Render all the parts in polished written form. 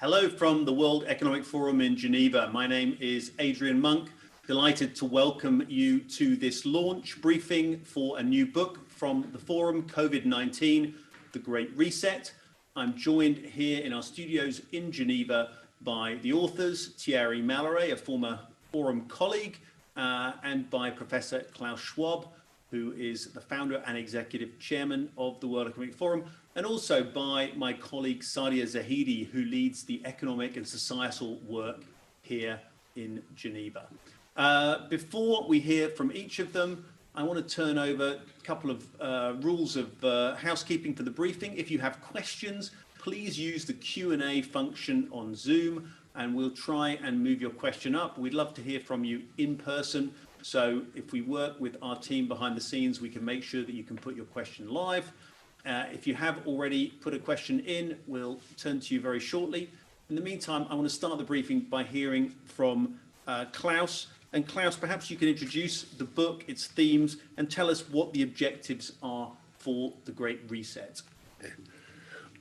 Hello from the World Economic Forum in Geneva. My name is Adrian Monk. Delighted to welcome you to this launch briefing for a new book from the Forum, COVID-19, The Great Reset. I'm joined here in our studios in Geneva by the authors, Thierry Malloret, a former Forum colleague, and by Professor Klaus Schwab, who is the founder and executive chairman of the World Economic Forum, and also by my colleague Sadia Zahidi, who leads the economic and societal work here in Geneva. Before we hear from each of them, I want to turn over a couple of rules of housekeeping for the briefing. If you have questions, please use the Q&A function on Zoom, and we'll try and move your question up. We'd love to hear from you in person. So if we work with our team behind the scenes, we can make sure that you can put your question live. If you have already put a question in, we'll turn to you very shortly. In the meantime, I want to start the briefing by hearing from Klaus. And Klaus, perhaps you can introduce the book, its themes, and tell us what the objectives are for the Great Reset.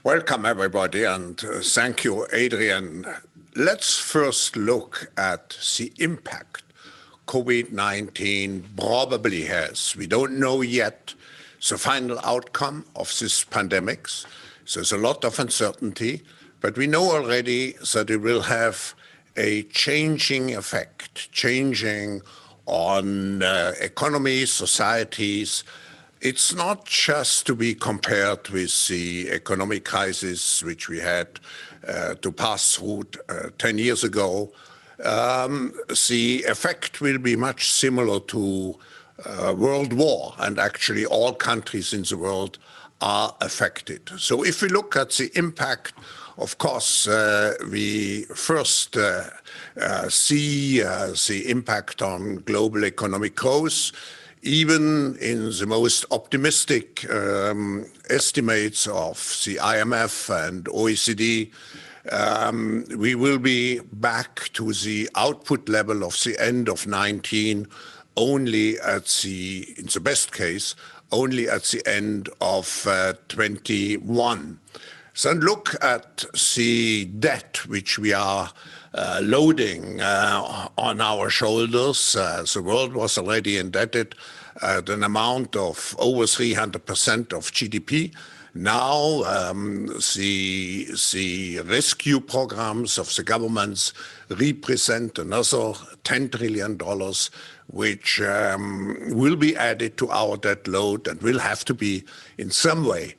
Welcome, everybody, and thank you, Adrian. Let's first look at the impact COVID-19 probably has. We don't know yet the final outcome of this pandemic. So there's a lot of uncertainty, but we know already that it will have a changing effect, changing on economies, societies. It's not just to be compared with the economic crisis which we had to pass through 10 years ago. The effect will be much similar to World War, and actually all countries in the world are affected. So if we look at the impact, of course, we first see the impact on global economic growth. Even in the most optimistic estimates of the IMF and OECD, we will be back to the output level of the end of 19 only at the, in the best case, only at the end of 21. So look at the debt which we are loading on our shoulders. The world was already indebted at an amount of over 300% of GDP. Now the rescue programs of the governments represent another $10 trillion, which will be added to our debt load and will have to be in some way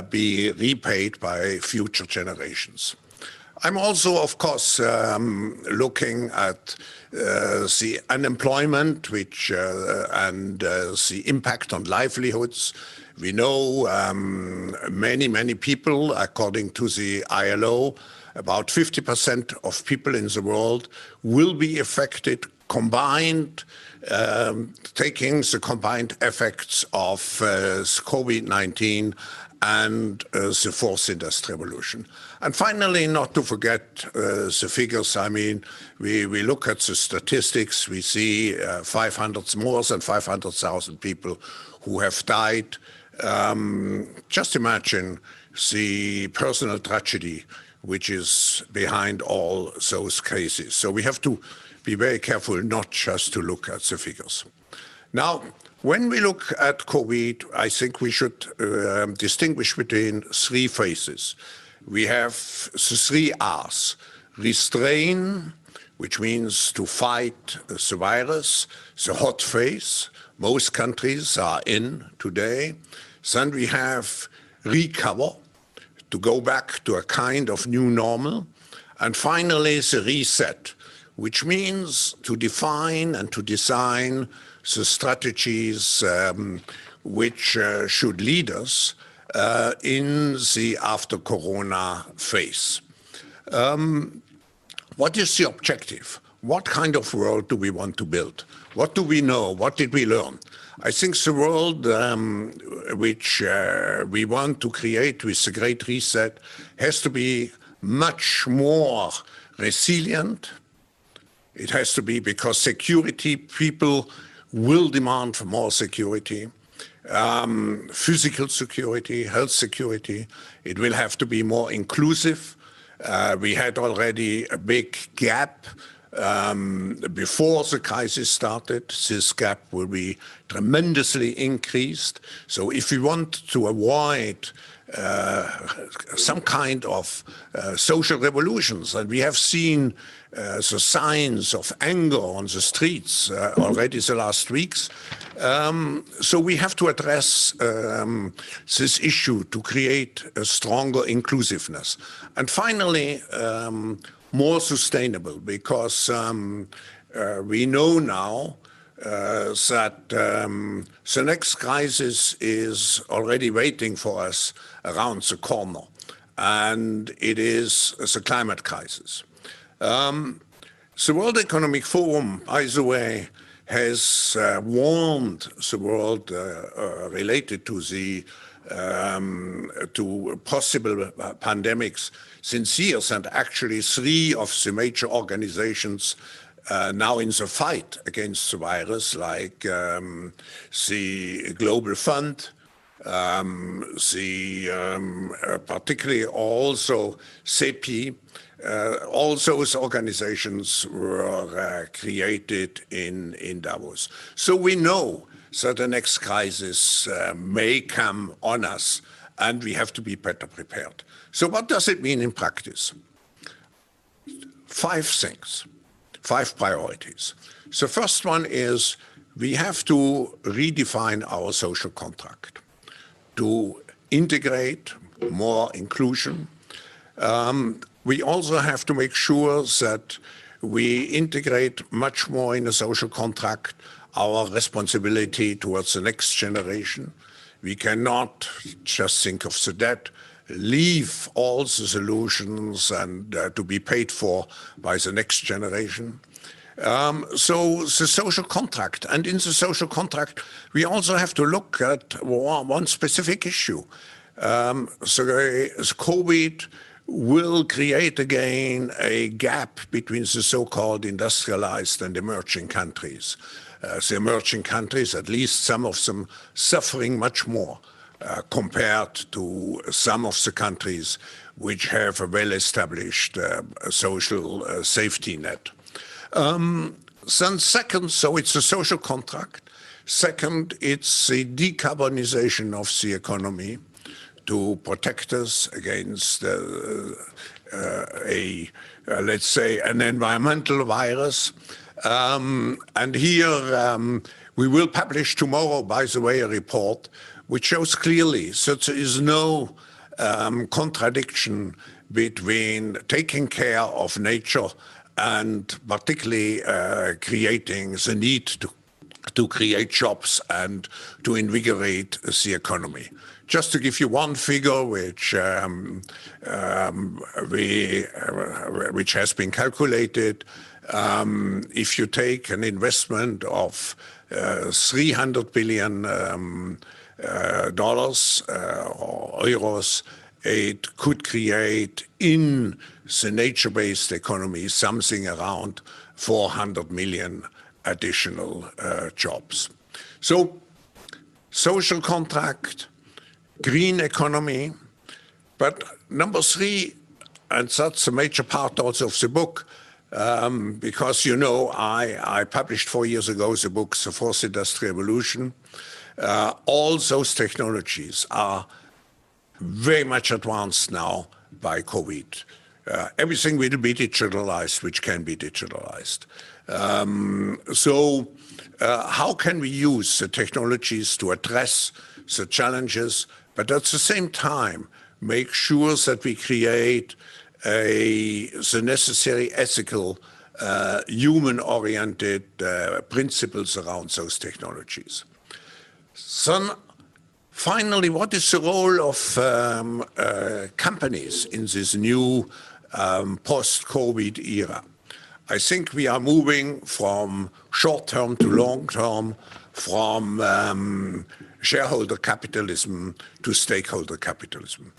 be repaid by future generations. I'm also, of course, looking at the unemployment, which and the impact on livelihoods. We know many people, according to the ILO, about 50% of people in the world will be affected, combined, taking the combined effects of COVID-19 and the fourth industrial revolution. And finally, not to forget the figures. I mean, we look at the statistics, we see more than 500,000 people who have died. Just imagine the personal tragedy which is behind all those cases. So we have to be very careful not just to look at the figures. Now, when we look at COVID, I think we should distinguish between three phases. We have the three R's: restrain, which means to fight the virus, the hot phase. Most countries are in today. Then we have recover, to go back to a kind of new normal. And finally, the reset, which means to define and to design the strategies which should lead us in the after-corona phase. What is the objective? What kind of world do we want to build? What do we know? What did we learn? I think the world which we want to create with the Great Reset has to be much more resilient. It has to be because security, people will demand for more security, physical security, health security. It will have to be more inclusive. We had already a big gap before the crisis started. This gap will be tremendously increased. So if we want to avoid some kind of social revolutions, and we have seen the signs of anger on the streets already the last weeks. So we have to address this issue to create a stronger inclusiveness. And finally, more sustainable, because we know now that the next crisis is already waiting for us around the corner, and it is the climate crisis. The World Economic Forum, by the way, has warned the world related to the to possible pandemics since years, and actually 3 of the major organizations now in the fight against the virus, like the Global Fund, particularly also CEPI, all those organizations were created in Davos. So we know that the next crisis may come on us, and we have to be better prepared. So what does it mean in practice? 5 things, 5 priorities. The first one is we have to redefine our social contract to integrate more inclusion. We also have to make sure that we integrate much more in the social contract our responsibility towards the next generation. We cannot just think of the debt, leave all the solutions and to be paid for by the next generation. So the social contract, and in the social contract, we also have to look at one specific issue. So COVID will create again a gap between the so-called industrialized and emerging countries. The emerging countries, at least some of them, suffering much more compared to some of the countries which have a well-established social safety net. Then second, so it's a social contract. Second, it's the decarbonization of the economy to protect us against let's say, an environmental virus. And here we will publish tomorrow, by the way, a report which shows clearly that there is no contradiction between taking care of nature and particularly creating the need to create jobs and to invigorate the economy. Just to give you one figure which has been calculated, if you take an investment of $300 billion or euros, it could create in the nature-based economy something around 400 million additional jobs. So social contract, green economy, but number 3, and that's a major part also of the book, because, you know, I published 4 years ago the book, The Fourth Industrial Revolution. All those technologies are very much advanced now by COVID. Everything will be digitalized, which can be digitalized. So how can we use the technologies to address the challenges, but at the same time, make sure that we create the necessary ethical, human-oriented principles around those technologies. So finally, what is the role of companies in this new post-COVID era? I think we are moving from short-term to long-term, from shareholder capitalism to stakeholder capitalism.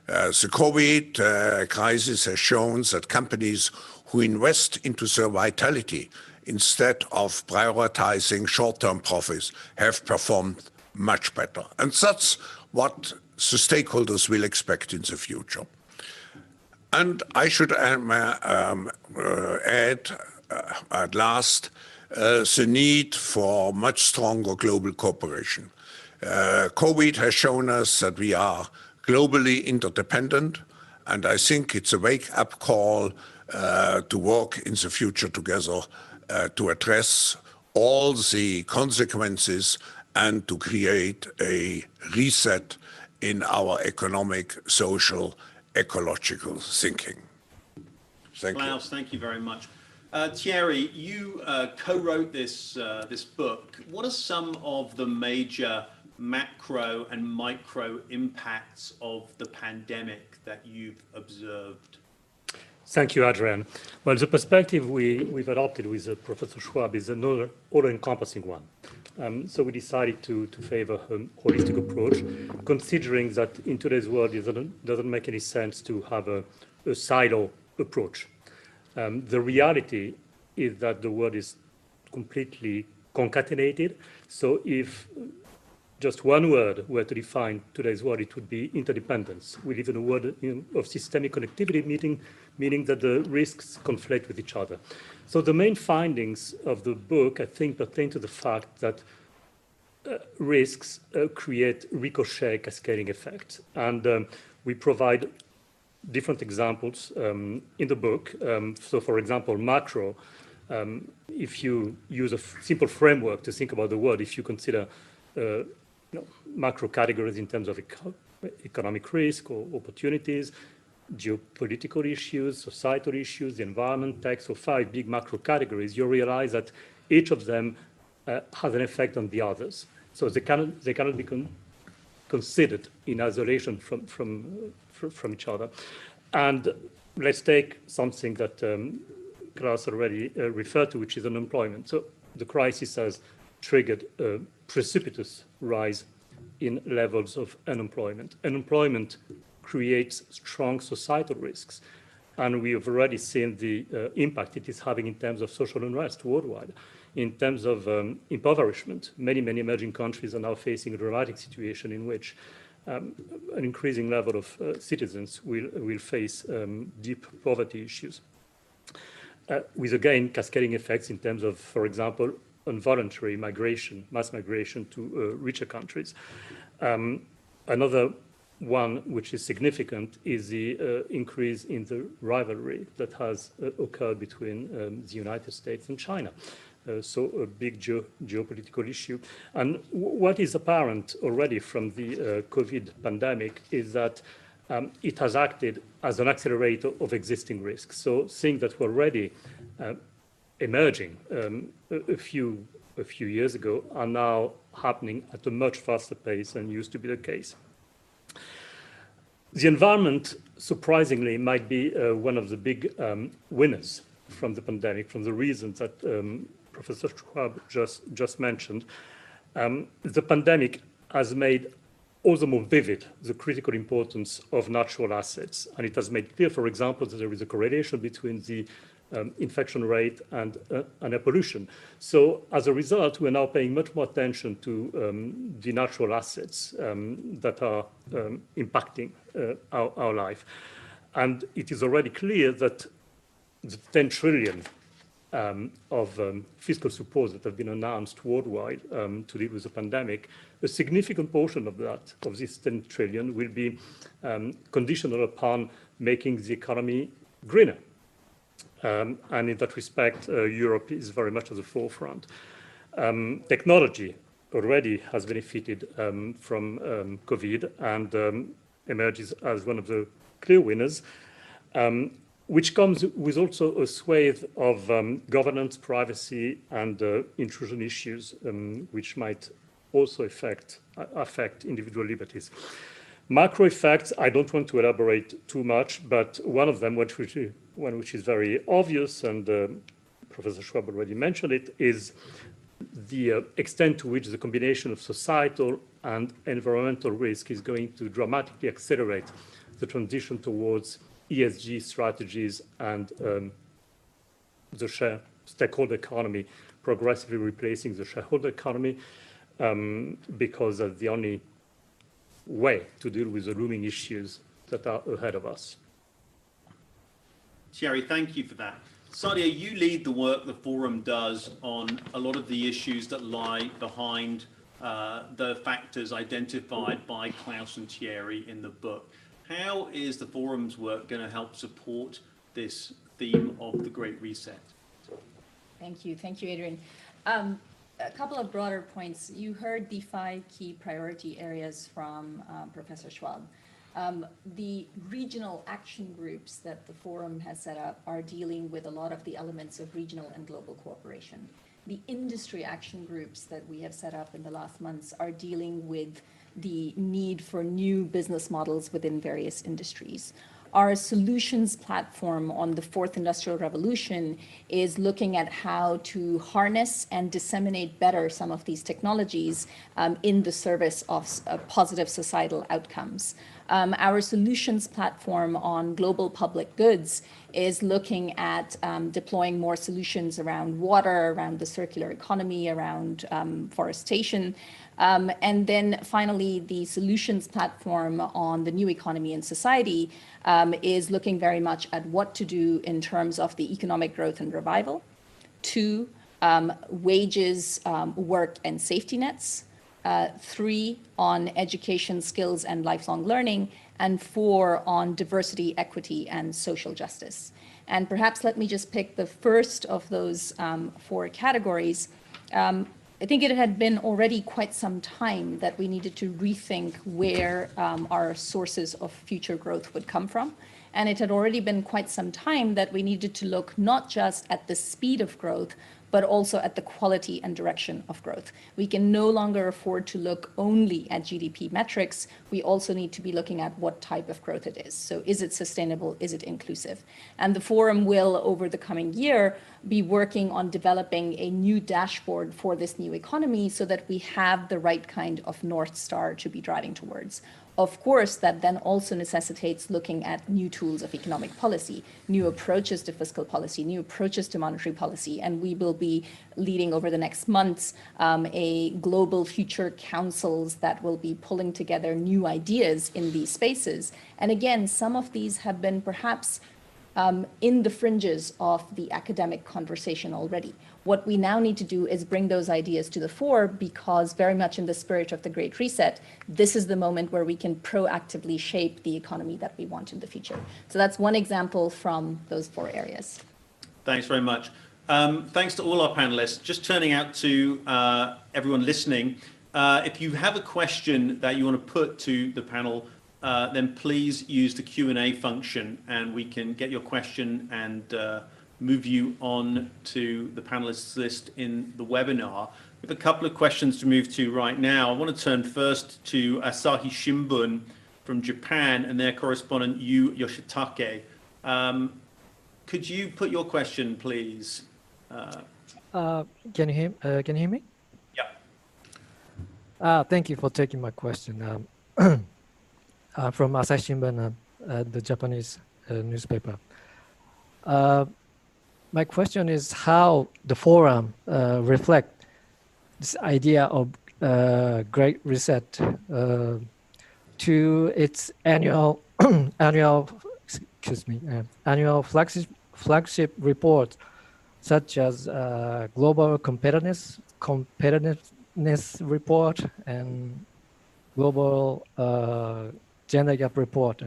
The COVID crisis has shown that companies who invest into their vitality instead of prioritizing short-term profits have performed much better. And that's what the stakeholders will expect in the future. And I should add at last the need for much stronger global cooperation. COVID has shown us that we are globally interdependent, and I think it's a wake-up call to work in the future together to address all the consequences and to create a reset in our economic, social, ecological thinking. Thank you. Klaus, thank you very much. Thierry, you co-wrote this book. What are some of the major macro and micro impacts of the pandemic that you've observed? Thank you, Adrian. Well, the perspective we've adopted with Professor Schwab is another all-encompassing one. So we decided to favor a holistic approach, considering that in today's world it doesn't make any sense to have a silo approach. The reality is that the world is completely concatenated. So if just one word were to define today's world, it would be interdependence. We live in a world of systemic connectivity, meaning that the risks conflict with each other. So the main findings of the book, I think, pertain to the fact that risks create ricochet cascading effects. And we provide different examples in the book. So for example, macro, if you use a simple framework to think about the world, if you consider macro categories in terms of economic risk or opportunities, geopolitical issues, societal issues, the environment, tech, so 5 big macro categories, you realize that each of them has an effect on the others. So they cannot be considered in isolation from each other. And let's take something that Klaus already referred to, which is unemployment. So the crisis has triggered a precipitous rise in levels of unemployment. Unemployment creates strong societal risks, and we have already seen the impact it is having in terms of social unrest worldwide. In terms of impoverishment, many emerging countries are now facing a dramatic situation in which an increasing level of citizens will face deep poverty issues, with again cascading effects in terms of, for example, involuntary migration, mass migration to richer countries. Another one which is significant is the increase in the rivalry that has occurred between the United States and China. So a big geopolitical issue. And what is apparent already from the COVID pandemic is that it has acted as an accelerator of existing risks. So things that were already emerging a few years ago are now happening at a much faster pace than used to be the case. The environment, surprisingly, might be one of the big winners from the pandemic, from the reasons that Professor Schwab just mentioned. The pandemic has made all the more vivid the critical importance of natural assets. And it has made clear, for example, that there is a correlation between the infection rate and air pollution. So as a result, we're now paying much more attention to the natural assets that are impacting our life. And it is already clear that the 10 trillion of fiscal support that have been announced worldwide to deal with the pandemic, a significant portion of that, of this 10 trillion, will be conditional upon making the economy greener. And in that respect, Europe is very much at the forefront. Technology already has benefited from COVID and emerges as one of the clear winners, which comes with also a swathe of governance, privacy, and intrusion issues, which might also affect individual liberties. Macro effects, I don't want to elaborate too much, but one of them, one which is very obvious, and Professor Schwab already mentioned it, is the extent to which the combination of societal and environmental risk is going to dramatically accelerate the transition towards ESG strategies and the stakeholder economy, progressively replacing the shareholder economy, because that's the only way to deal with the looming issues that are ahead of us. Thierry, thank you for that. Sadia, you lead the work the Forum does on a lot of the issues that lie behind the factors identified by Klaus and Thierry in the book. How is the Forum's work going to help support this theme of the Great Reset? Thank you, Adrian. A couple of broader points. You heard the 5 key priority areas from Professor Schwab. The regional action groups that the Forum has set up are dealing with a lot of the elements of regional and global cooperation. The industry action groups that we have set up in the last months are dealing with the need for new business models within various industries. Our solutions platform on the 4th Industrial Revolution is looking at how to harness and disseminate better some of these technologies in the service of positive societal outcomes. Our solutions platform on global public goods is looking at deploying more solutions around water, around the circular economy, around forestation. And then finally, the solutions platform on the new economy and society is looking very much at what to do in terms of the economic growth and revival. 2, wages, work and safety nets. 3, on education, skills and lifelong learning. And 4, on diversity, equity and social justice. And perhaps let me just pick the first of those 4 categories. I think it had been already quite some time that we needed to rethink where our sources of future growth would come from. And it had already been quite some time that we needed to look not just at the speed of growth, but also at the quality and direction of growth. We can no longer afford to look only at GDP metrics. We also need to be looking at what type of growth it is. So is it sustainable? Is it inclusive? And the Forum will, over the coming year, be working on developing a new dashboard for this new economy so that we have the right kind of North Star to be driving towards. Of course, that then also necessitates looking at new tools of economic policy, new approaches to fiscal policy, new approaches to monetary policy. And we will be leading over the next months a global future councils that will be pulling together new ideas in these spaces. And again, some of these have been perhaps in the fringes of the academic conversation already. What we now need to do is bring those ideas to the fore because very much in the spirit of the Great Reset, this is the moment where we can proactively shape the economy that we want in the future. So that's one example from those 4 areas. Thanks very much. Thanks to all our panelists. Just turning out to everyone listening, if you have a question that you want to put to the panel, then please use the Q&A function and we can get your question and move you on to the panelists list in the webinar. We have a couple of questions to move to right now. I want to turn first to Asahi Shimbun from Japan and their correspondent Yu Yoshitake. Could you put your question, please? Can you hear me? Yeah. Thank you for taking my question. From Asahi Shimbun, the Japanese newspaper. My question is how the Forum reflect this idea of Great Reset to its annual flagship report, such as Global Competitiveness Report and Global Gender Gap Report.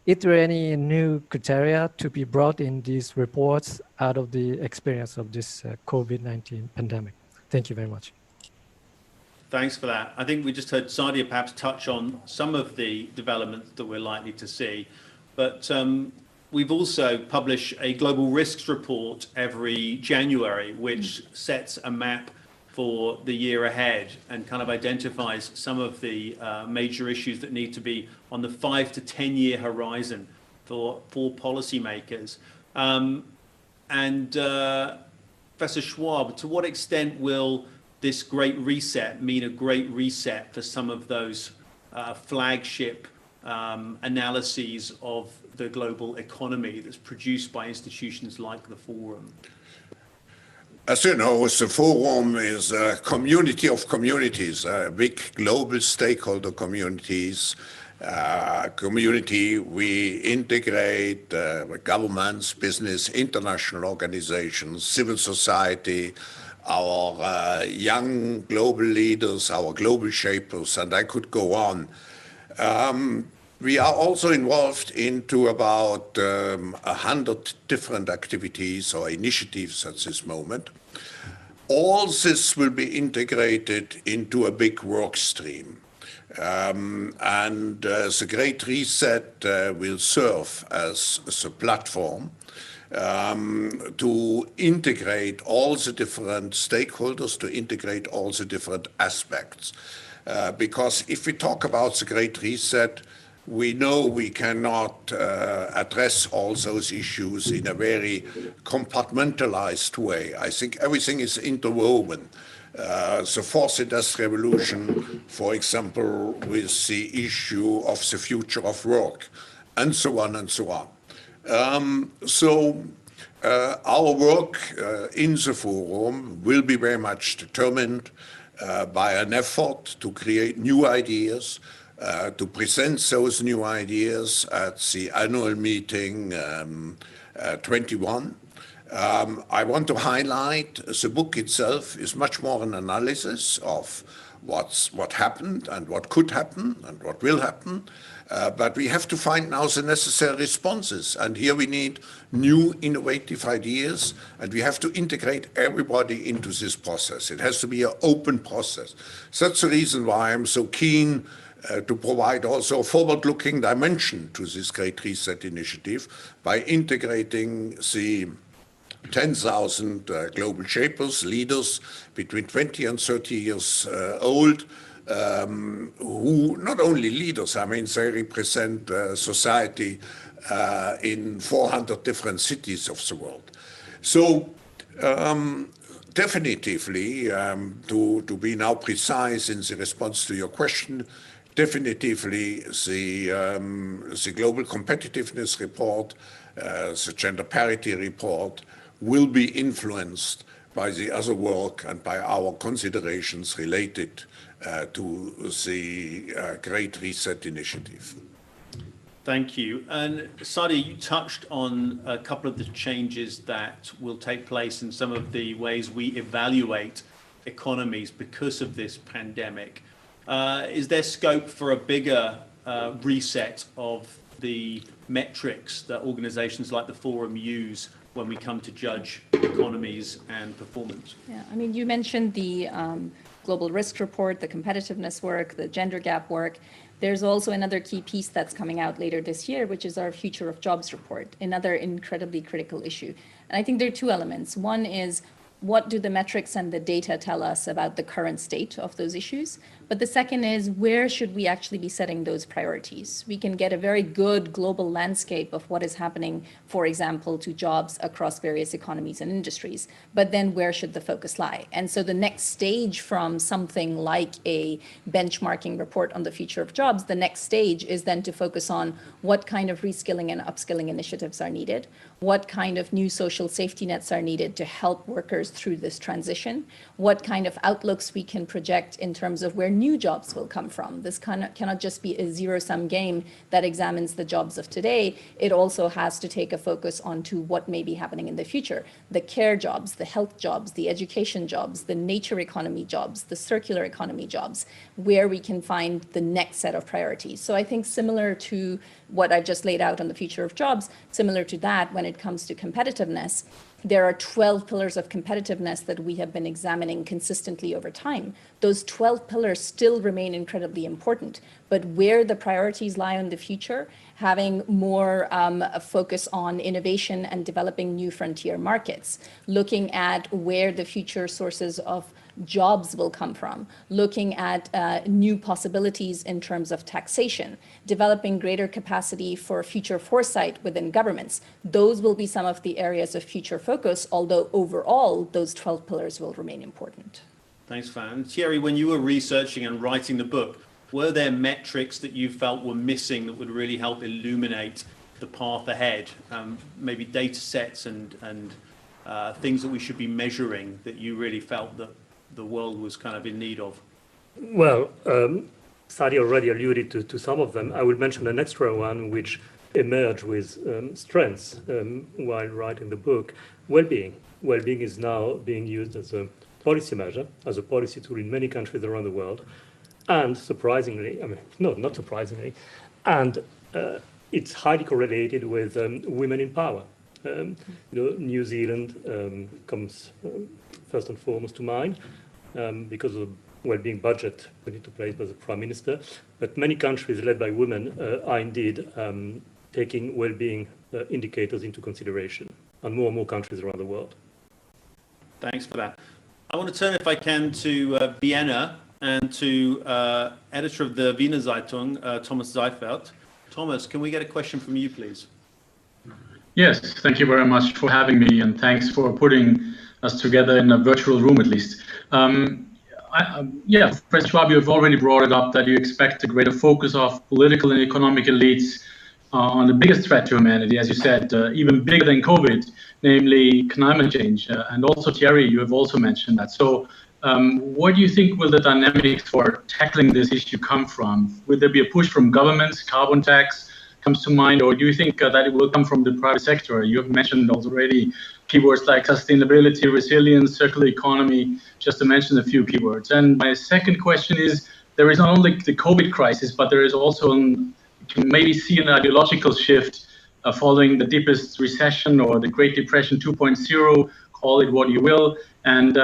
Is there any new criteria to be brought in these reports out of the experience of this COVID-19 pandemic? Thank you very much. Thanks for that. I think we just heard Sadia perhaps touch on some of the developments that we're likely to see, but we've also published a global risks report every January, which sets a map for the year ahead and kind of identifies some of the major issues that need to be on the 5 to 10 year horizon for policymakers. Professor Schwab, to what extent will this Great Reset mean a great reset for some of those flagship analyses of the global economy that's produced by institutions like the Forum? As you know, the Forum is a community of communities, big global stakeholder communities, community. We integrate governments, business, international organizations, civil society, our young global leaders, our global shapers, and I could go on. We are also involved into about 100 different activities or initiatives at this moment. All this will be integrated into a big work stream. The Great Reset will serve as a platform to integrate all the different stakeholders, to integrate all the different aspects. Because if we talk about the Great Reset, we know we cannot address all those issues in a very compartmentalized way. I think everything is interwoven. The fourth industrial revolution, for example, with the issue of the future of work, and so on and so on. Our work in the forum will be very much determined by an effort to create new ideas, to present those new ideas at the annual meeting 21. I want to highlight the book itself is much more an analysis of what happened and what could happen and what will happen. But we have to find now the necessary responses. And here we need new innovative ideas, and we have to integrate everybody into this process. It has to be an open process. So that's the reason why I'm so keen to provide also a forward-looking dimension to this Great Reset initiative by integrating the 10,000 global shapers, leaders between 20 and 30 years old, who not only leaders, I mean, they represent society in 400 different cities of the world. So definitively, to be now precise in the response to your question, definitively the Global Competitiveness Report, the Gender Parity Report will be influenced by the other work and by our considerations related to the Great Reset initiative. Thank you. And Sadi, you touched on a couple of the changes that will take place in some of the ways we evaluate economies because of this pandemic. Is there scope for a bigger reset of the metrics that organizations like the Forum use when we come to judge economies and performance? Yeah, I mean, you mentioned the Global Risk Report, the competitiveness work, the gender gap work. There's also another key piece that's coming out later this year, which is our Future of Jobs report, another incredibly critical issue. And I think there are two elements. One is, what do the metrics and the data tell us about the current state of those issues? But the second is, where should we actually be setting those priorities? We can get a very good global landscape of what is happening, for example, to jobs across various economies and industries. But then where should the focus lie? And so the next stage from something like a benchmarking report on the future of jobs, the next stage is then to focus on what kind of reskilling and upskilling initiatives are needed, what kind of new social safety nets are needed to help workers through this transition, what kind of outlooks we can project in terms of where new jobs will come from. This cannot just be a zero-sum game that examines the jobs of today. It also has to take a focus onto what may be happening in the future. The care jobs, the health jobs, the education jobs, the nature economy jobs, the circular economy jobs, where we can find the next set of priorities. So I think similar to what I've just laid out on the future of jobs, similar to that when it comes to competitiveness, there are 12 pillars of competitiveness that we have been examining consistently over time. Those 12 pillars still remain incredibly important, but where the priorities lie in the future, having more a focus on innovation and developing new frontier markets, looking at where the future sources of jobs will come from, looking at new possibilities in terms of taxation, developing greater capacity for future foresight within governments. Those will be some of the areas of future focus, although overall, those 12 pillars will remain important. Thanks, Fan. Thierry, when you were researching and writing the book, were there metrics that you felt were missing that would really help illuminate the path ahead? Maybe data sets and things that we should be measuring that you really felt that the world was kind of in need of? Well, Sadi already alluded to some of them. I will mention an extra one which emerged with strengths while writing the book: well-being. Well-being is now being used as a policy measure, as a policy tool in many countries around the world. And surprisingly, I mean, no, not surprisingly, and it's highly correlated with women in power. New Zealand comes first and foremost to mind because of the well-being budget put into place by the Prime Minister. But many countries led by women are indeed taking well-being indicators into consideration, and more countries around the world. Thanks for that. I want to turn, if I can, to Vienna and to editor of the Wiener Zeitung, Thomas Seifert. Thomas, can we get a question from you, please? Yes, thank you very much for having me, and thanks for putting us together in a virtual room at least. Professor Schwab, you have already brought it up that you expect a greater focus of political and economic elites on the biggest threat to humanity, as you said, even bigger than COVID, namely climate change. And also, Thierry, you have also mentioned that. So where do you think will the dynamics for tackling this issue come from? Will there be a push from governments, carbon tax comes to mind, or do you think that it will come from the private sector? You have mentioned already keywords like sustainability, resilience, circular economy, just to mention a few keywords. And my second question is, there is not only the COVID crisis, but there is also, you can maybe see an ideological shift following the deepest recession or the Great Depression 2.0, call it what you will. And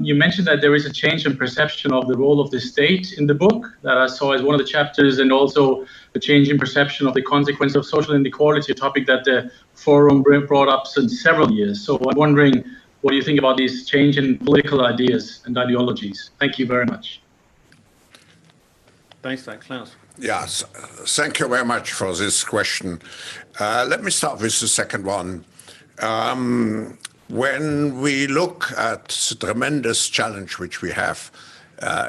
you mentioned that there is a change in perception of the role of the state in the book that I saw as one of the chapters, and also the change in perception of the consequence of social inequality, a topic that the forum brought up since several years. So I'm wondering, what do you think about this change in political ideas and ideologies? Thank you very much. Thanks for that, Klaus. Yes, thank you very much for this question. Let me start with the second one. When we look at the tremendous challenge which we have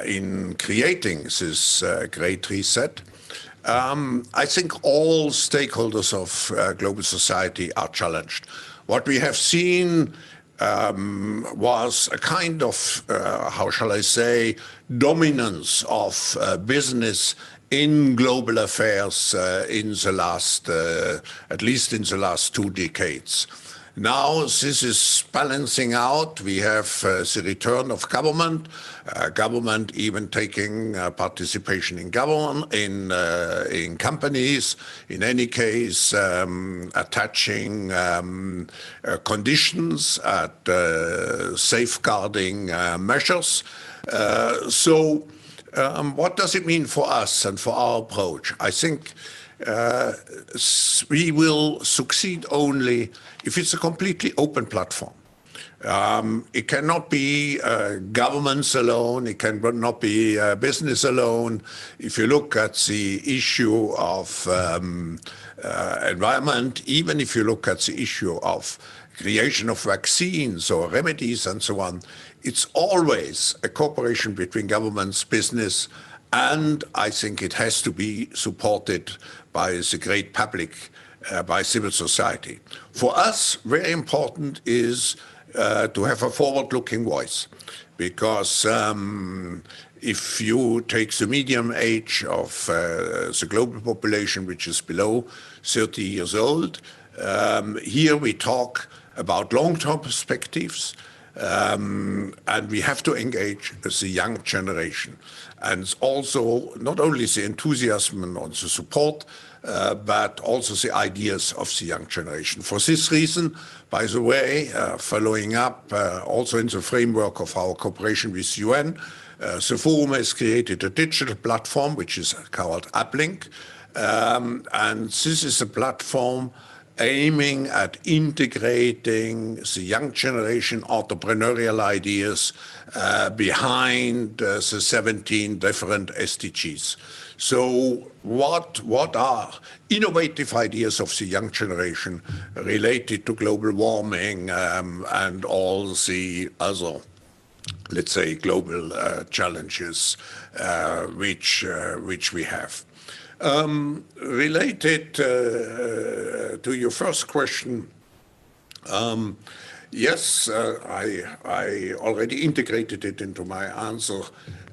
in creating this great reset, I think all stakeholders of global society are challenged. What we have seen was a kind of, how shall I say, dominance of business in global affairs in the last, at least in the last 2 decades. Now this is balancing out. We have the return of government, government even taking participation in government, in companies, in any case attaching conditions at safeguarding measures. So what does it mean for us and for our approach? I think we will succeed only if it's a completely open platform. It cannot be governments alone, it cannot be business alone. If you look at the issue of environment, even if you look at the issue of creation of vaccines or remedies and so on, it's always a cooperation between governments, business, and I think it has to be supported by the great public, by civil society. For us, very important is to have a forward-looking voice, because if you take the median age of the global population, which is below 30 years old, here we talk about long-term perspectives, and we have to engage the young generation. And also not only the enthusiasm and the support, but also the ideas of the young generation. For this reason, by the way, following up also in the framework of our cooperation with UN, the Forum has created a digital platform which is called Uplink. And this is a platform aiming at integrating the young generation entrepreneurial ideas behind the 17 different SDGs. So what are innovative ideas of the young generation related to global warming and all the other, let's say, global challenges which we have? Related to your first question, Yes, I already integrated it into my answer.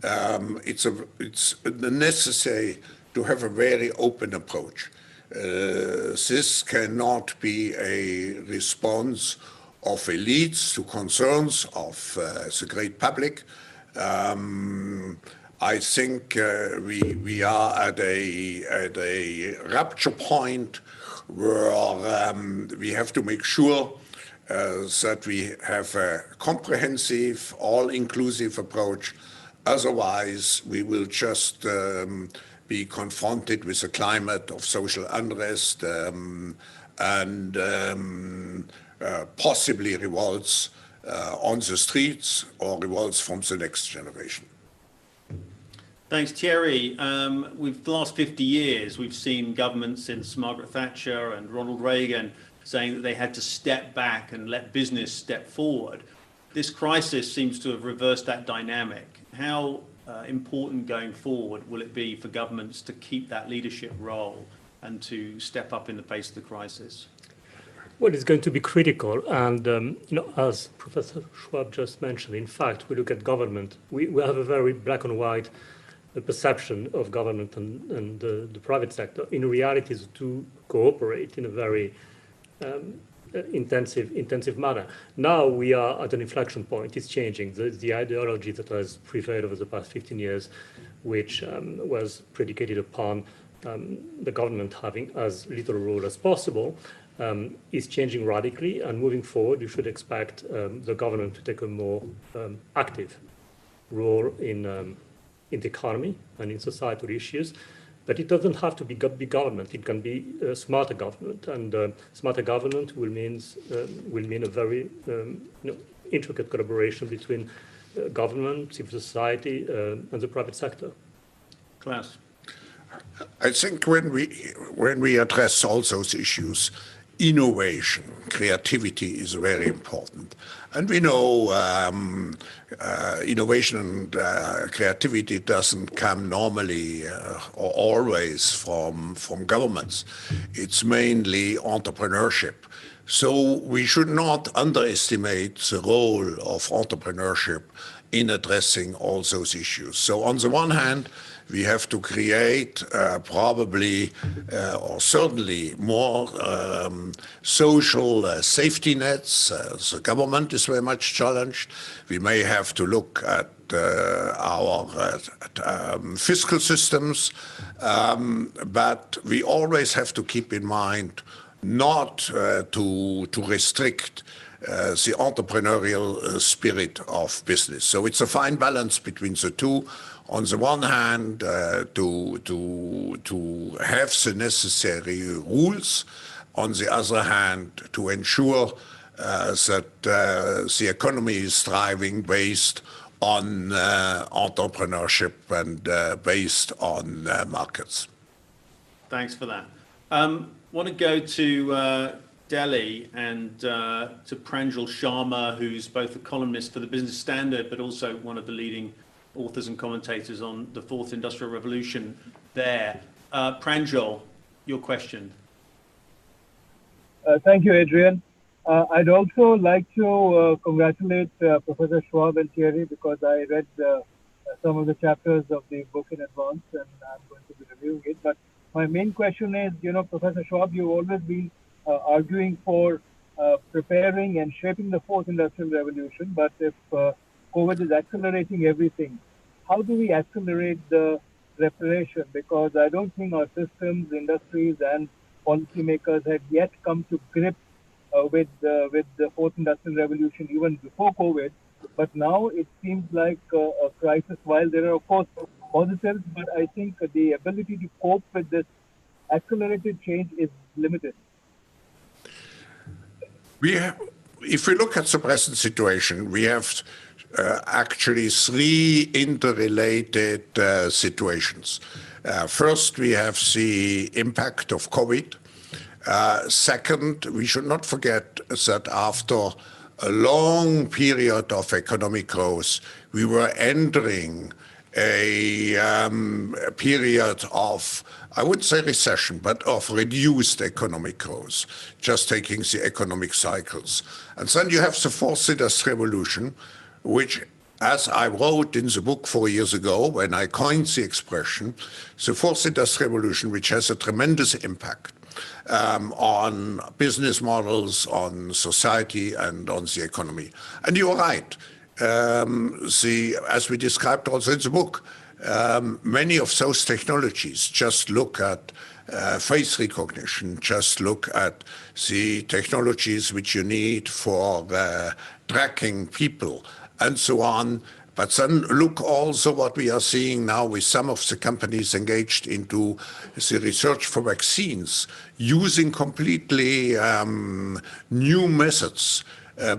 It's necessary to have a very open approach. This cannot be a response of elites to concerns of the great public. I think we are at a rupture point where we have to make sure that we have a comprehensive, all-inclusive approach. Otherwise, we will just be confronted with a climate of social unrest and possibly revolts on the streets or revolts from the next generation. Thanks, Thierry. With the last 50 years, we've seen governments since Margaret Thatcher and Ronald Reagan saying that they had to step back and let business step forward. This crisis seems to have reversed that dynamic. How important going forward will it be for governments to keep that leadership role and to step up in the face of the crisis? Well, it's going to be critical. And, as Professor Schwab just mentioned, in fact, we look at government, we have a very black and white perception of government and the private sector. In reality, the two cooperate in a very intensive manner. Now we are at an inflection point. It's changing. The ideology that has prevailed over the past 15 years, which was predicated upon the government having as little role as possible, is changing radically. And moving forward, you should expect the government to take a more active role in the economy and in societal issues. But it doesn't have to be big government. It can be smarter government, and smarter government will mean a very intricate collaboration between government, civil society, and the private sector. Klaus. I think when we address all those issues, innovation, creativity is very important. And we know innovation and creativity doesn't come normally or always from governments. It's mainly entrepreneurship. So we should not underestimate the role of entrepreneurship in addressing all those issues. So on the one hand, we have to create probably or certainly more social safety nets. The government is very much challenged. We may have to look at our fiscal systems, but we always have to keep in mind not to restrict the entrepreneurial spirit of business. So it's a fine balance between the two. On the one hand, to have the necessary rules. On the other hand, to ensure that the economy is thriving based on entrepreneurship and based on markets. Thanks for that. Want to go to Delhi and to Pranjal Sharma, who's both a columnist for the Business Standard, but also one of the leading authors and commentators on the Fourth Industrial Revolution there. Pranjal, your question. Thank you, Adrian. I'd also like to congratulate Professor Schwab and Thierry, because I read some of the chapters of the book in advance, and I'm going to be reviewing it. But my main question is, Professor Schwab, you've always been arguing for preparing and shaping the Fourth Industrial Revolution. But if COVID is accelerating everything, how do we accelerate the preparation? Because I don't think our systems, industries, and policymakers had yet come to grips with the Fourth Industrial Revolution even before COVID. But now it seems like a crisis. While there are, of course, positives, but I think the ability to cope with this accelerated change is limited. If we look at the present situation, we have actually three interrelated situations. First, we have the impact of COVID. Second, we should not forget that after a long period of economic growth, we were entering a period of, I wouldn't say recession, but of reduced economic growth, just taking the economic cycles. And then you have the fourth industrial revolution, which, as I wrote in the book 4 years ago, when I coined the expression, the fourth industrial revolution, which has a tremendous impact on business models, on society, and on the economy. And you're right. As we described also in the book, many of those technologies, just look at face recognition, just look at the technologies which you need for tracking people and so on. But then look also what we are seeing now with some of the companies engaged into the research for vaccines, using completely new methods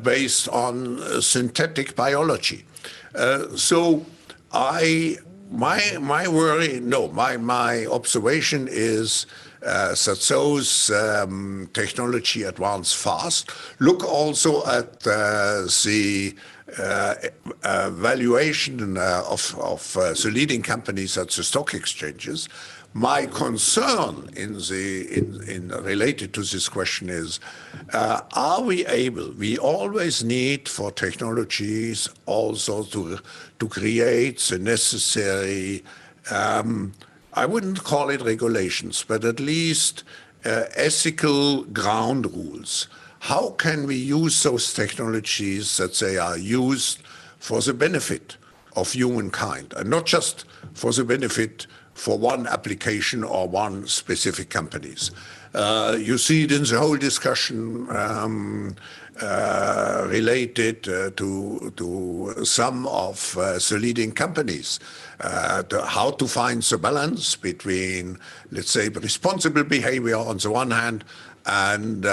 based on synthetic biology. So my observation is that those technology advance fast. Look also at the valuation of the leading companies at the stock exchanges. My concern related to this question is, are we able? We always need for technologies also to create the necessary, I wouldn't call it regulations, but at least ethical ground rules. How can we use those technologies that they are used for the benefit of humankind, and not just for the benefit for one application or one specific companies? You see it in the whole discussion related to some of the leading companies, how to find the balance between, let's say, responsible behavior on the one hand and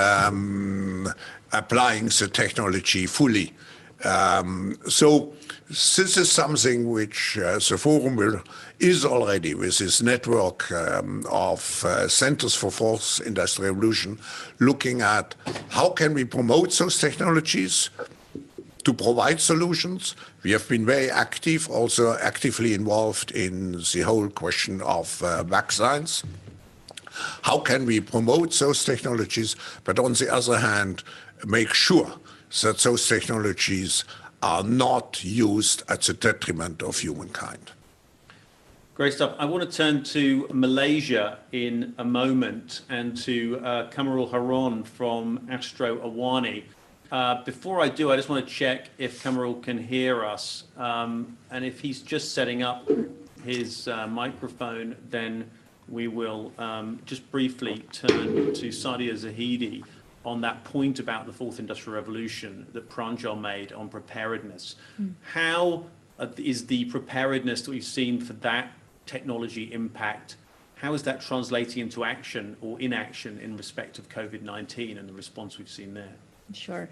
applying the technology fully. So this is something which the Forum is already, with this network of Centers for Fourth Industrial Revolution, looking at how can we promote those technologies to provide solutions. We have been very active, also actively involved in the whole question of vaccines. How can we promote those technologies, but on the other hand, make sure that those technologies are not used at the detriment of humankind? Great stuff. I want to turn to Malaysia in a moment and to Kamarul Haron from Astro Awani. Before I do, I just want to check if Kamarul can hear us. And if he's just setting up his microphone, then we will just briefly turn to Sadia Zahidi on that point about the fourth industrial revolution that Pranjal made on preparedness. How is the preparedness that we've seen for that technology impact, how is that translating into action or inaction in respect of COVID-19 and the response we've seen there? Sure.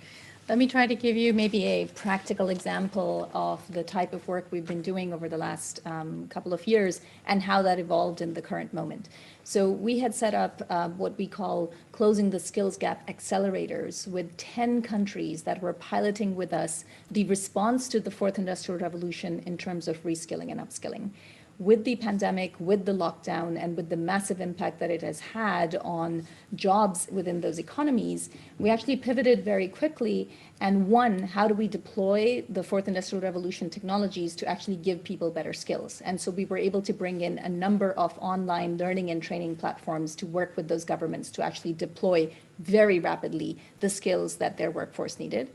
Let me try to give you maybe a practical example of the type of work we've been doing over the last couple of years and how that evolved in the current moment. So we had set up what we call Closing the Skills Gap accelerators with 10 countries that were piloting with us the response to the fourth industrial revolution in terms of reskilling and upskilling. With the pandemic, with the lockdown, and with the massive impact that it has had on jobs within those economies, we actually pivoted very quickly and how do we deploy the fourth industrial revolution technologies to actually give people better skills? And so we were able to bring in a number of online learning and training platforms to work with those governments to actually deploy very rapidly the skills that their workforce needed.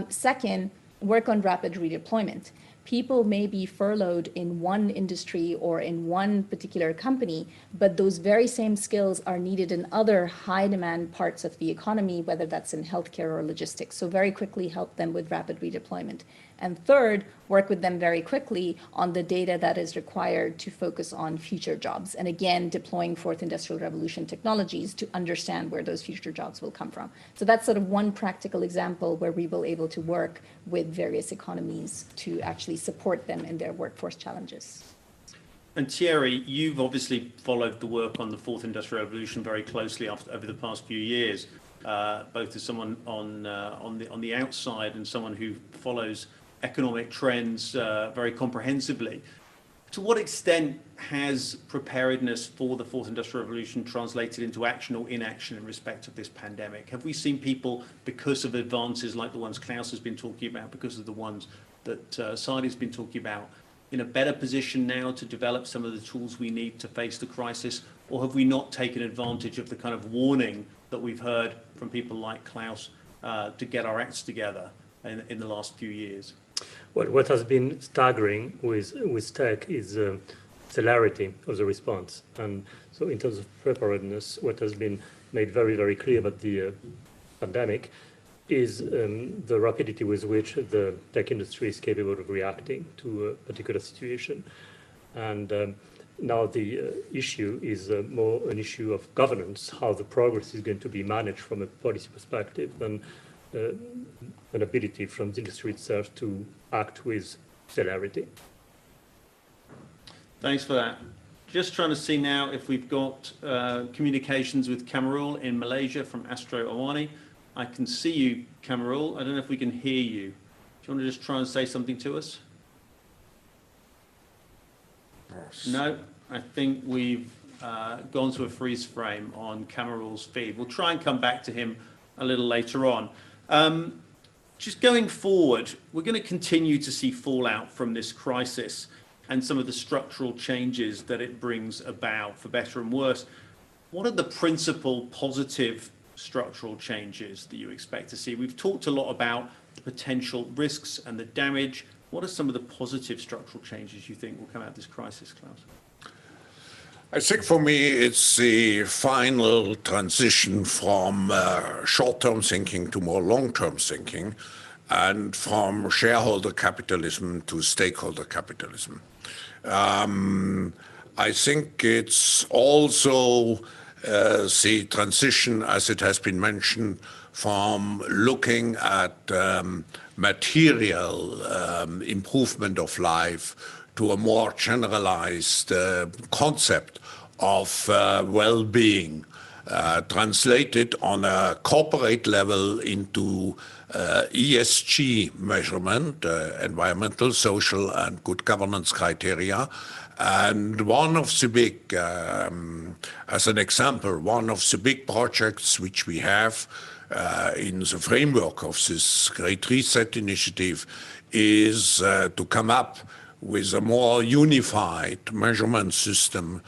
Second, work on rapid redeployment. People may be furloughed in one industry or in one particular company, but those very same skills are needed in other high demand parts of the economy, whether that's in healthcare or logistics. So very quickly help them with rapid redeployment. And third, work with them very quickly on the data that is required to focus on future jobs. And again, deploying fourth industrial revolution technologies to understand where those future jobs will come from. So that's sort of one practical example where we were able to work with various economies to actually support them in their workforce challenges. And Thierry, you've obviously followed the work on the fourth industrial revolution very closely over the past few years, both as someone on the outside and someone who follows economic trends very comprehensively. To what extent has preparedness for the fourth industrial revolution translated into action or inaction in respect of this pandemic? Have we seen people, because of advances like the ones Klaus has been talking about, because of the ones that Sadi's been talking about, in a better position now to develop some of the tools we need to face the crisis? Or have we not taken advantage of the kind of warning that we've heard from people like Klaus to get our acts together in the last few years? Well, what has been staggering with tech is celerity of the response. And so in terms of preparedness, what has been made very, very clear about the pandemic is the rapidity with which the tech industry is capable of reacting to a particular situation. And now the issue is more an issue of governance, how the progress is going to be managed from a policy perspective, than an ability from the industry itself to act with celerity. Thanks for that. Just trying to see now if we've got communications with Kamarul in Malaysia from Astro Awani. I can see you, Kamarul. I don't know if we can hear you. Do you want to just try and say something to us? No, I think we've gone to a freeze frame on Kamarul's feed. We'll try and come back to him a little later on. Just going forward, we're going to continue to see fallout from this crisis and some of the structural changes that it brings about, for better and worse. What are the principal positive structural changes that you expect to see? We've talked a lot about the potential risks and the damage. What are some of the positive structural changes you think will come out of this crisis, Klaus? I think for me, it's the final transition from short-term thinking to more long-term thinking, and from shareholder capitalism to stakeholder capitalism. I think it's also the transition, as it has been mentioned, from looking at material improvement of life to a more generalized concept of well-being, translated on a corporate level into ESG measurement, environmental, social, and good governance criteria. And one of the big, as an example, one of the big projects which we have in the framework of this Great Reset initiative is to come up with a more unified measurement system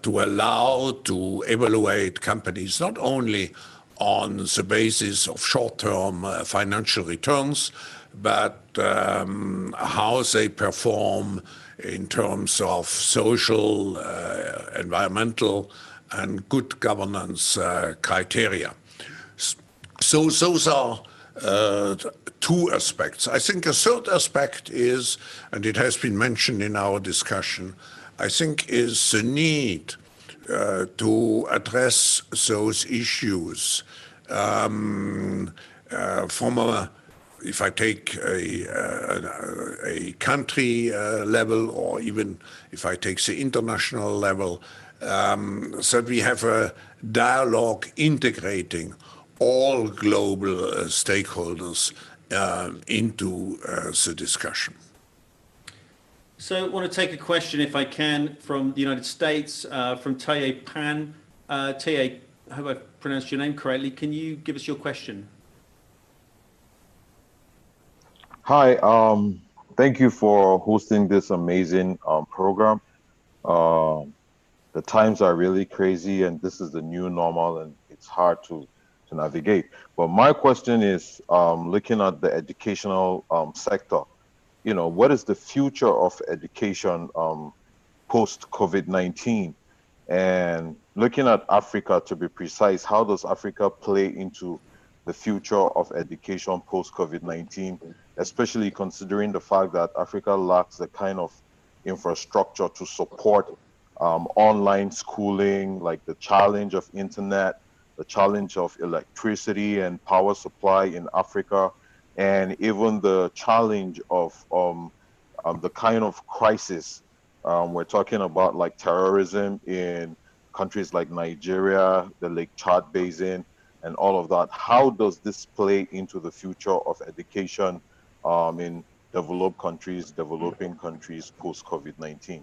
to allow to evaluate companies not only on the basis of short-term financial returns, but how they perform in terms of social, environmental, and good governance criteria. So those are two aspects. I think a third aspect is, and it has been mentioned in our discussion, I think is the need to address those issues from a, if I take a country level, or even if I take the international level, so we have a dialogue integrating all global stakeholders into the discussion. So I want to take a question, if I can, from the United States, from Taye Pan. Taye, I hope I pronounced your name correctly. Can you give us your question? Hi, thank you for hosting this amazing program. The times are really crazy, and this is the new normal, and it's hard to navigate. But my question is, looking at the educational sector, you know, what is the future of education post-COVID-19? And looking at Africa, to be precise, how does Africa play into the future of education post-COVID-19, especially considering the fact that Africa lacks the kind of infrastructure to support online schooling, like the challenge of internet, the challenge of electricity and power supply in Africa, and even the challenge of the kind of crisis we're talking about, like terrorism in countries like Nigeria, the Lake Chad Basin, and all of that. How does this play into the future of education in developed countries, developing countries post-COVID-19?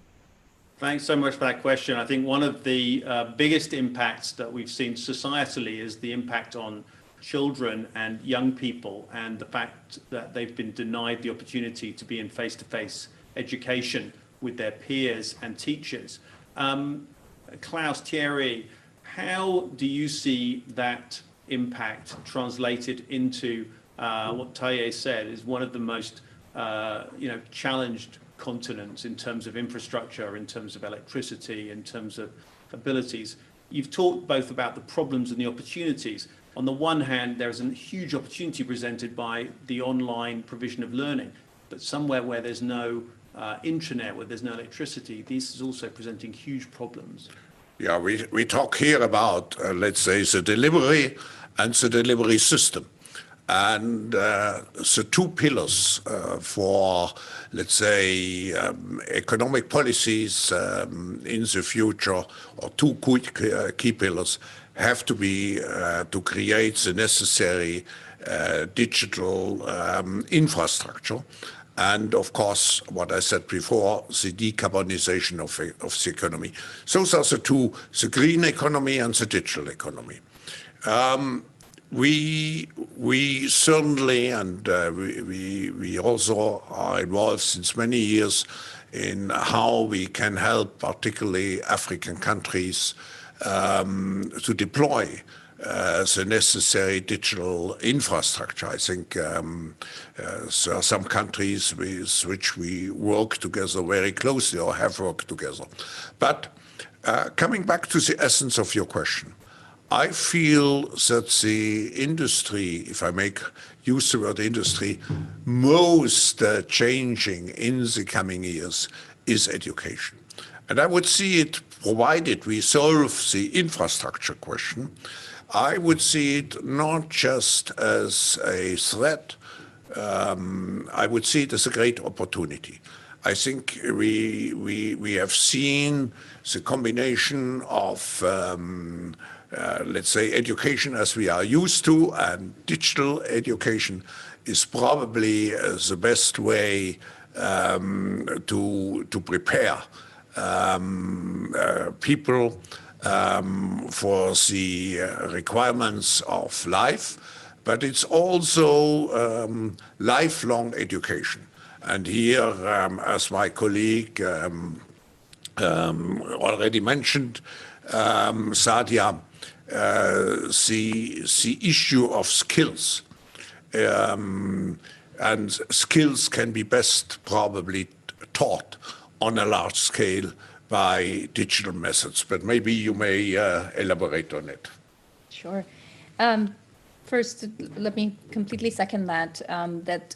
Thanks so much for that question. I think one of the biggest impacts that we've seen societally is the impact on children and young people, and the fact that they've been denied the opportunity to be in face-to-face education with their peers and teachers. Klaus, Thierry, how do you see that impact translated into what Taye said is one of the most challenged continents in terms of infrastructure, in terms of electricity, in terms of abilities? You've talked both about the problems and the opportunities. On the one hand, there's a huge opportunity presented by the online provision of learning, but somewhere where there's no intranet, where there's no electricity, this is also presenting huge problems. Yeah, we talk here about, let's say, the delivery and the delivery system. And the two pillars for, let's say, economic policies in the future, or two key pillars, have to be to create the necessary digital infrastructure. And of course, what I said before, the decarbonization of the economy. Those are the two, the green economy and the digital economy. We certainly, and we also are involved since many years in how we can help particularly African countries to deploy the necessary digital infrastructure. I think there are some countries with which we work together very closely or have worked together. But coming back to the essence of your question, I feel that the industry, if I make use of the word industry, most changing in the coming years is education. And I would see it, provided we solve the infrastructure question, I would see it not just as a threat, I would see it as a great opportunity. I think we have seen the combination of let's say, education as we are used to, and digital education is probably the best way to prepare people for the requirements of life, but it's also lifelong education. And here, as my colleague already mentioned, Sadia, the issue of skills. And skills can be best probably taught on a large scale by digital methods, but maybe you may elaborate on it. Sure. First, let me completely second that, that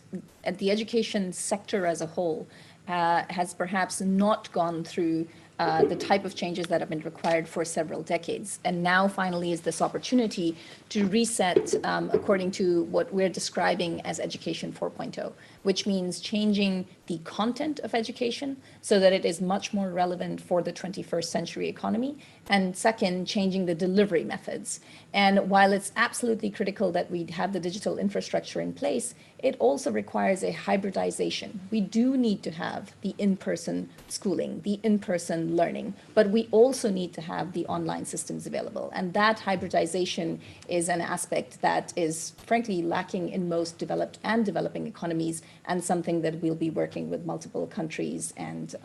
the education sector as a whole has perhaps not gone through the type of changes that have been required for several decades. And now finally is this opportunity to reset according to what we're describing as Education 4.0, which means changing the content of education so that it is much more relevant for the 21st century economy. And second, changing the delivery methods. And while it's absolutely critical that we have the digital infrastructure in place, it also requires a hybridization. We do need to have the in-person schooling, the in-person learning, but we also need to have the online systems available. And that hybridization is an aspect that is frankly lacking in most developed and developing economies, and something that we'll be working with multiple countries and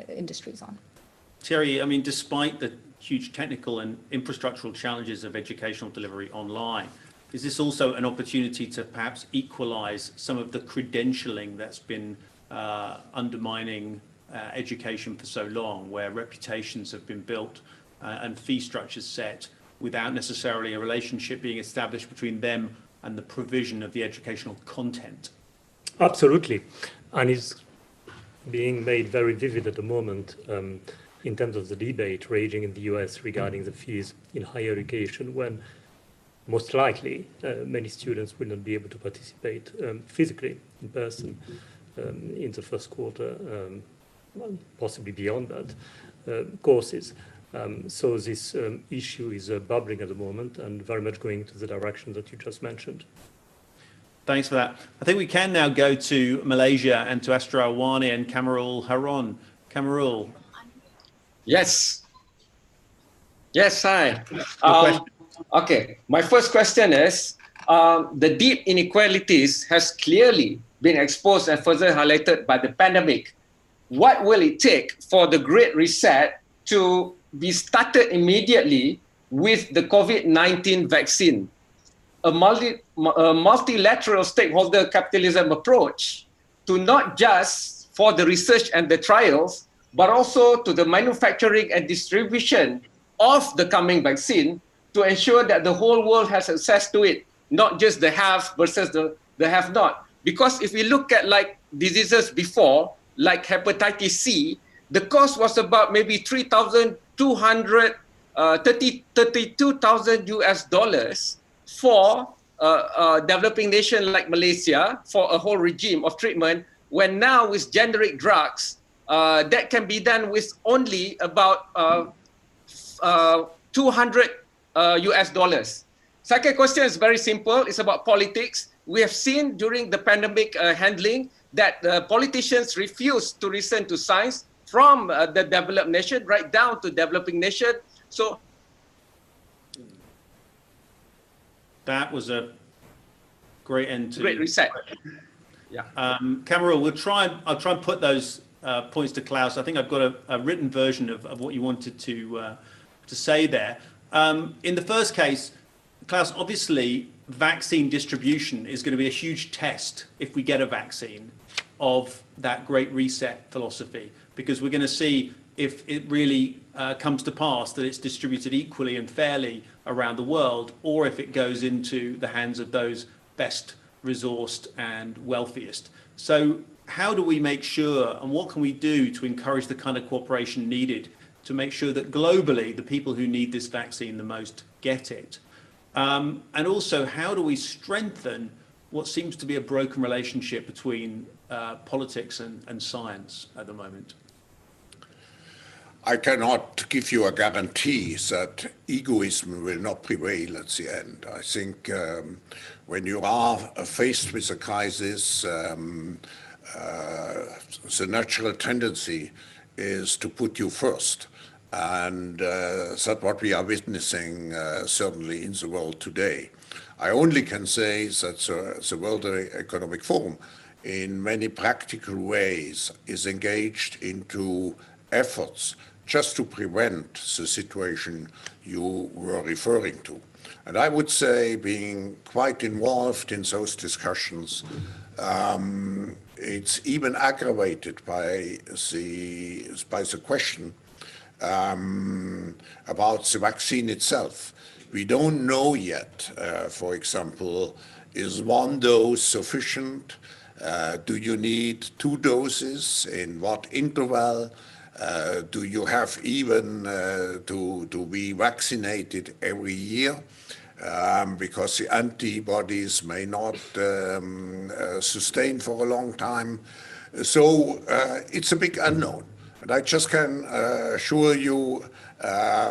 industries on. Thierry, I mean, despite the huge technical and infrastructural challenges of educational delivery online, is this also an opportunity to perhaps equalize some of the credentialing that's been undermining education for so long, where reputations have been built and fee structures set without necessarily a relationship being established between them and the provision of the educational content? Absolutely. And it's being made very vivid at the moment in terms of the debate raging in the US regarding the fees in higher education, when most likely many students will not be able to participate physically in person in the first quarter, possibly beyond that, courses. So this issue is bubbling at the moment and very much going to the direction that you just mentioned. Thanks for that. I think we can now go to Malaysia and to Astra Awani and Kamarul Haron. Kamarul. Yes. Yes, hi. Okay, my first question is, the deep inequalities has clearly been exposed and further highlighted by the pandemic. What will it take for the Great Reset to be started immediately with the COVID-19 vaccine? A multilateral stakeholder capitalism approach to not just for the research and the trials, but also to the manufacturing and distribution of the coming vaccine to ensure that the whole world has access to it, not just the have versus the have not. Because if we look at like diseases before, like hepatitis C, the cost was about maybe 32,000 US dollars for a developing nation like Malaysia for a whole regime of treatment, when now with generic drugs, that can be done with only about 200 US dollars. Second question is very simple. It's about politics. We have seen during the pandemic handling that politicians refuse to listen to science from the developed nation right down to developing nation. So that was a great end to Great Reset. Yeah. Kamarul, I'll try and put those points to Klaus. I think I've got a written version of what you wanted to say there. In the first case, Klaus, obviously vaccine distribution is going to be a huge test if we get a vaccine of that Great Reset philosophy, because we're going to see if it really comes to pass that it's distributed equally and fairly around the world, or if it goes into the hands of those best resourced and wealthiest. So how do we make sure, and what can we do to encourage the kind of cooperation needed to make sure that globally the people who need this vaccine the most get it? And also, how do we strengthen what seems to be a broken relationship between politics and science at the moment? I cannot give you a guarantee that egoism will not prevail at the end. I think when you are faced with a crisis, the natural tendency is to put you first. And that's what we are witnessing certainly in the world today. I only can say that the World Economic Forum in many practical ways is engaged into efforts just to prevent the situation you were referring to. And I would say, being quite involved in those discussions, it's even aggravated by the question about the vaccine itself. We don't know yet, for example, is one dose sufficient? Do you need 2 doses? In what interval? Do you have even to be vaccinated every year? Because the antibodies may not sustain for a long time. So it's a big unknown. And I just can assure you,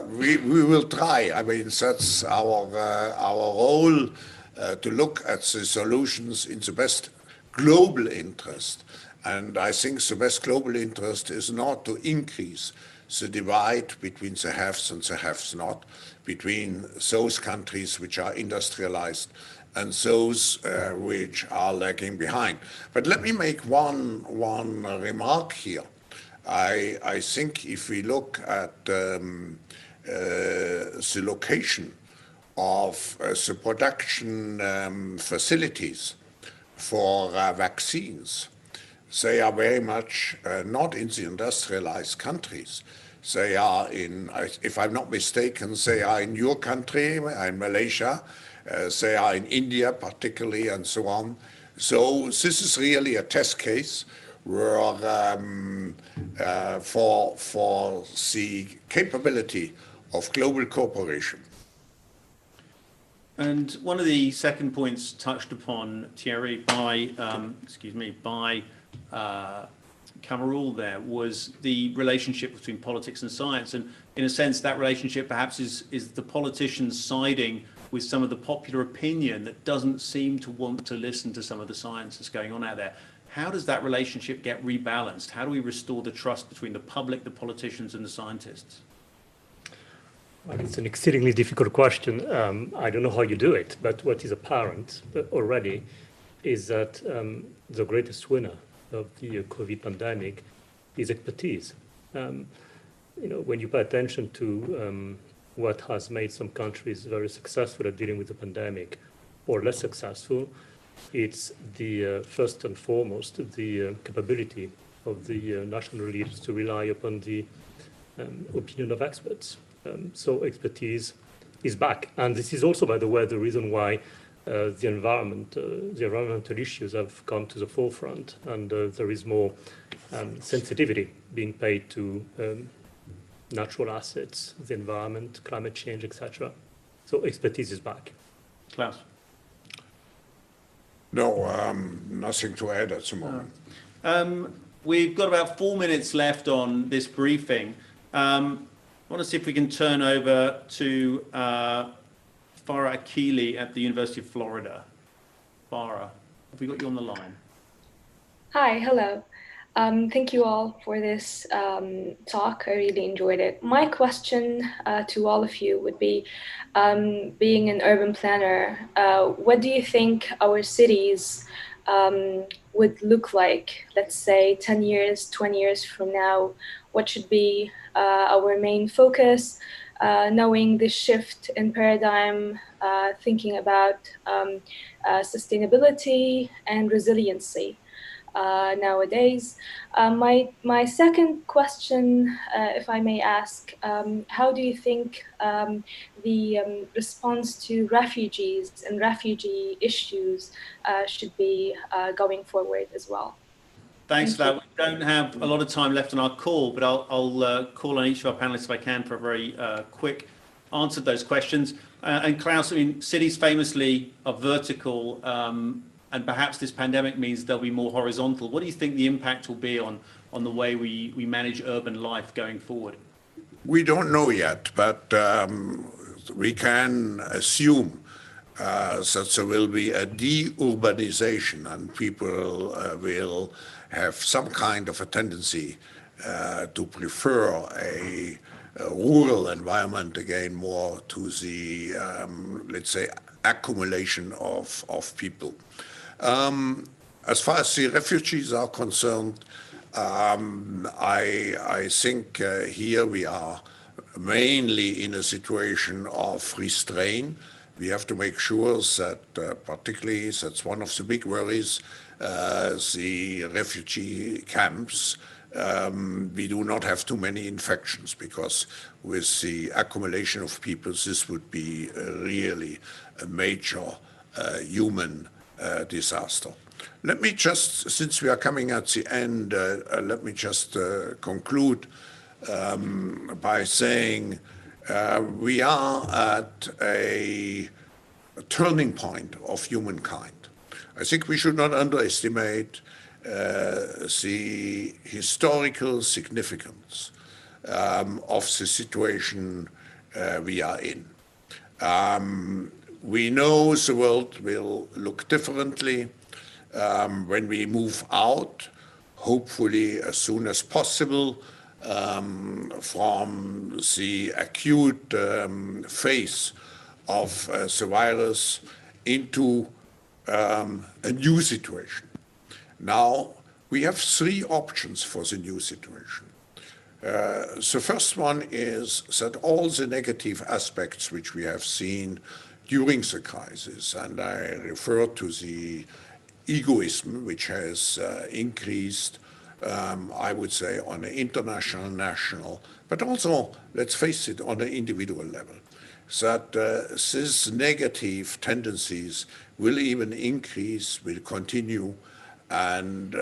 we will try. I mean, that's our role to look at the solutions in the best global interest. And I think the best global interest is not to increase the divide between the haves and the haves not, between those countries which are industrialized and those which are lagging behind. But let me make one remark here. I think if we look at the location of the production facilities for vaccines, they are very much not in the industrialized countries. They are in, if I'm not mistaken, they are in your country, in Malaysia. They are in India particularly, and so on. So this is really a test case where for the capability of global cooperation. And one of the second points touched upon, Thierry, by Kamarul there, was the relationship between politics and science. And in a sense, that relationship perhaps is the politicians siding with some of the popular opinion that doesn't seem to want to listen to some of the science that's going on out there. How does that relationship get rebalanced? How do we restore the trust between the public, the politicians, and the scientists? Well, it's an exceedingly difficult question. I don't know how you do it, but what is apparent already is that the greatest winner of the COVID pandemic is expertise. When you pay attention to what has made some countries very successful at dealing with the pandemic or less successful, it's the first and foremost the capability of the national leaders to rely upon the opinion of experts. So expertise is back. And this is also, by the way, the reason why the environmental issues have come to the forefront, and there is more sensitivity being paid to natural assets, the environment, climate change, etc. So expertise is back. Klaus? No, nothing to add at the moment. We've got about 4 minutes left on this briefing. I want to see if we can turn over to Farah Akili at the University of Florida. Farah, have we got you on the line? Hi, hello. Thank you all for this talk. I really enjoyed it. My question to all of you would be, being an urban planner, what do you think our cities would look like, let's say 10 years, 20 years from now? What should be our main focus, knowing this shift in paradigm, thinking about sustainability and resiliency nowadays? My second question, if I may ask, how do you think the response to refugees and refugee issues should be going forward as well? Thanks for that. We don't have a lot of time left on our call, but I'll call on each of our panelists if I can for a very quick answer to those questions. And Klaus, I mean, cities famously are vertical, and perhaps this pandemic means they'll be more horizontal. What do you think the impact will be on the way we manage urban life going forward? We don't know yet, but we can assume that there will be a de-urbanization, and people will have some kind of a tendency to prefer a rural environment again, more to the, let's say, accumulation of people. As far as the refugees are concerned, I think here we are mainly in a situation of restraint. We have to make sure that, particularly, that's one of the big worries, the refugee camps, we do not have too many infections, because with the accumulation of people, this would be really a major human disaster. Let me just, since we are coming at the end, let me just conclude by saying we are at a turning point of humankind. I think we should not underestimate the historical significance of the situation we are in. We know the world will look differently when we move out, hopefully as soon as possible, from the acute phase of the virus into a new situation. Now, we have three options for the new situation. The first one is that all the negative aspects which we have seen during the crisis, and I refer to the egoism which has increased, I would say, on an international, national, but also, let's face it, on an individual level, that these negative tendencies will even increase, will continue, and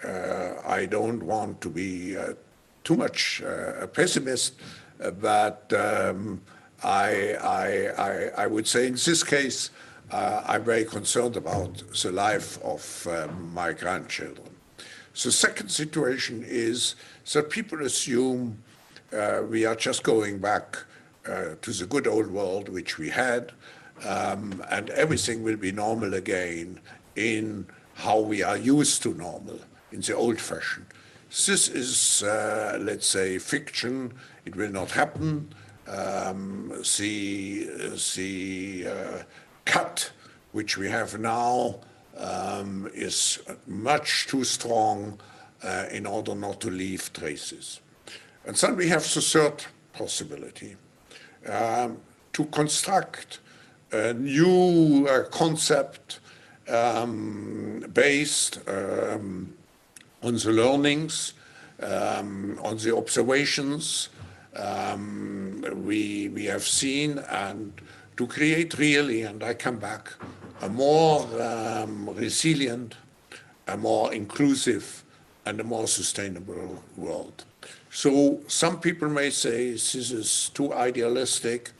I don't want to be too much a pessimist, but I would say in this case, I'm very concerned about the life of my grandchildren. The second situation is that people assume we are just going back to the good old world which we had, and everything will be normal again in how we are used to normal, in the old fashion. This is, let's say, fiction. It will not happen. The cut which we have now is much too strong in order not to leave traces. And then we have the third possibility, to construct a new concept based on the learnings, on the observations we have seen, and to create really, and I come back, a more resilient, a more inclusive, and a more sustainable world. So some people may say this is too idealistic,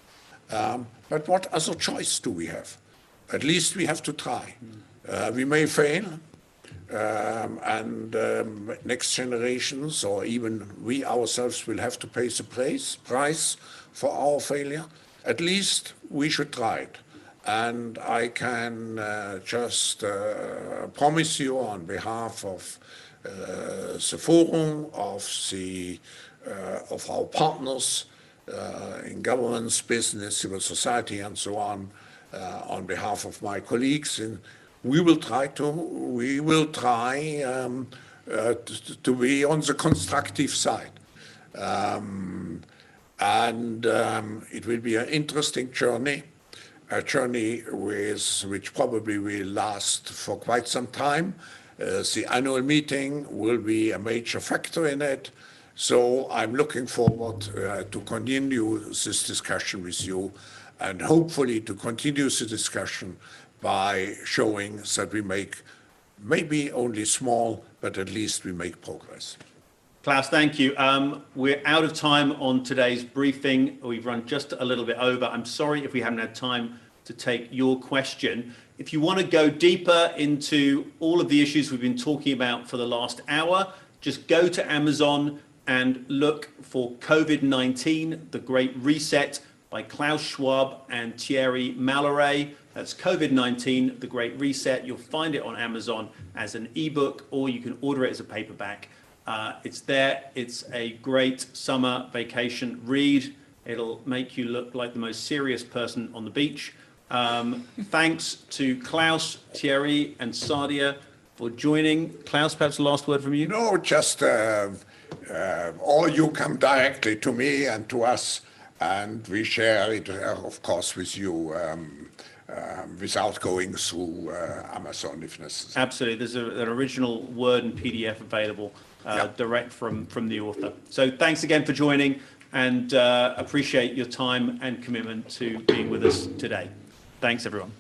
but what other choice do we have? At least we have to try. We may fail, and next generations, or even we ourselves, will have to pay the price for our failure. At least we should try it. And I can just promise you on behalf of the forum, of our partners in governments, business, civil society, and so on behalf of my colleagues, and we will try to be on the constructive side. It will be an interesting journey, a journey which probably will last for quite some time. The annual meeting will be a major factor in it. So I'm looking forward to continue this discussion with you, and hopefully to continue the discussion by showing that we make maybe only small, but at least we make progress. Klaus, thank you. We're out of time on today's briefing. We've run just a little bit over. I'm sorry if we haven't had time to take your question. If you want to go deeper into all of the issues we've been talking about for the last hour, just go to Amazon and look for COVID-19, The Great Reset by Klaus Schwab and Thierry Malloret. That's COVID-19, The Great Reset. You'll find it on Amazon as an ebook, or you can order it as a paperback. It's there. It's a great summer vacation read. It'll make you look like the most serious person on the beach. Thanks to Klaus, Thierry, and Sadia for joining. Klaus, perhaps the last word from you? No, just all you come directly to me and to us, and we share it, of course, with you without going through Amazon if necessary. Absolutely. There's an original Word and PDF available direct from the author. So thanks again for joining, and appreciate your time and commitment to being with us today. Thanks, everyone.